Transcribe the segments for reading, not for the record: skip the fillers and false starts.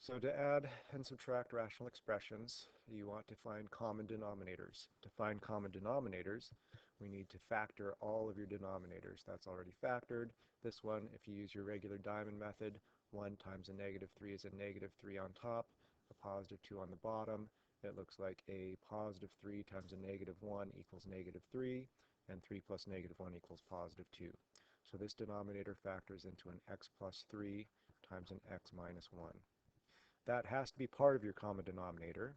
So to add and subtract rational expressions, you want to find common denominators. To find common denominators, we need to factor all of your denominators. That's already factored. This one, if you use your regular diamond method, 1 times a negative 3 is a negative 3 on top, a positive 2 on the bottom. It looks like a positive 3 times a negative 1 equals negative 3, and 3 plus negative 1 equals positive 2. So this denominator factors into an x plus 3 times an x minus 1. That has to be part of your common denominator.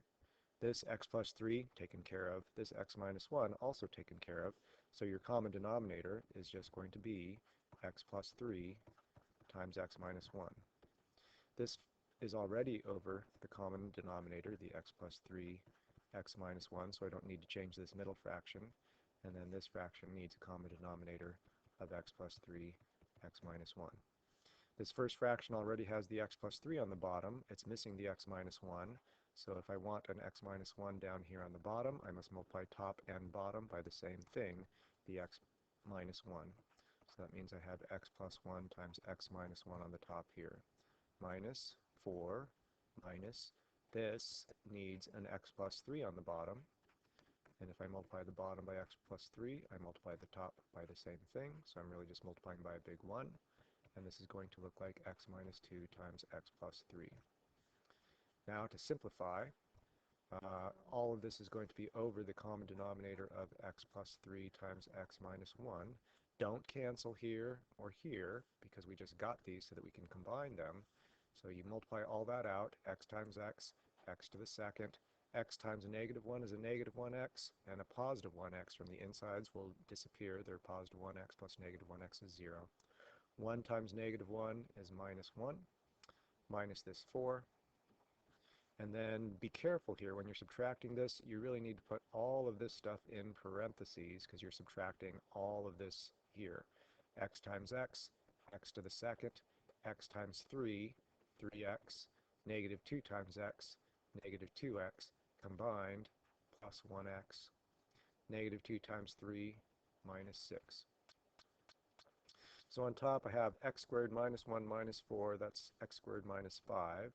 This x plus 3 taken care of, this x minus 1 also taken care of, so your common denominator is just going to be x plus 3 times x minus 1. This is already over the common denominator, the x plus 3, x minus 1, so I don't need to change this middle fraction, and then this fraction needs a common denominator of x plus 3, x minus 1. This first fraction already has the x plus 3 on the bottom. It's missing the x minus 1. So if I want an x minus 1 down here on the bottom, I must multiply top and bottom by the same thing, the x minus 1. So that means I have x plus 1 times x minus 1 on the top here. Minus 4 minus this needs an x plus 3 on the bottom. And if I multiply the bottom by x plus 3, I multiply the top by the same thing. So I'm really just multiplying by a big 1. And this is going to look like x minus 2 times x plus 3. Now to simplify, all of this is going to be over the common denominator of x plus 3 times x minus 1. Don't cancel here or here because we just got these so that we can combine them. So you multiply all that out, x times x, x to the second, x times a negative 1 is a negative 1x, and a positive 1x from the insides will disappear. They're positive 1x plus negative 1x is 0. 1 times negative 1 is minus 1, minus this 4. And then be careful here when you're subtracting this. You really need to put all of this stuff in parentheses because you're subtracting all of this here. X times x, x to the second, x times 3, 3x, negative 2 times x, negative 2x, combined, plus 1x, negative 2 times 3, minus 6. So on top I have x squared minus 1 minus 4, that's x squared minus 5.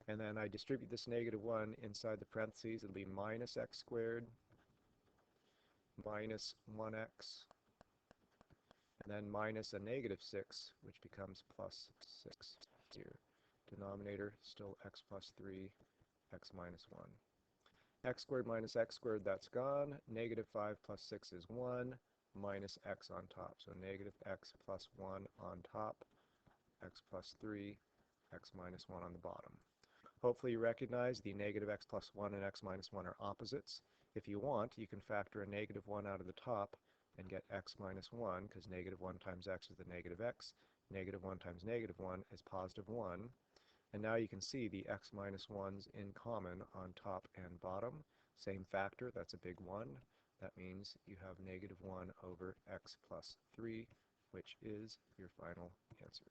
And then I distribute this negative 1 inside the parentheses. It'll be minus x squared minus 1x, and then minus a negative 6, which becomes plus 6 here. Denominator still x plus 3, x minus 1. X squared, that's gone. Negative 5 plus 6 is 1, minus x on top. So negative x plus 1 on top, x plus 3, x minus 1 on the bottom. Hopefully you recognize the negative x plus 1 and x minus 1 are opposites. If you want, you can factor a negative 1 out of the top and get x minus 1, because negative 1 times x is the negative x. Negative 1 times negative 1 is positive 1. And now you can see the x minus 1's in common on top and bottom. Same factor, that's a big 1. That means you have negative 1 over x plus 3, which is your final answer.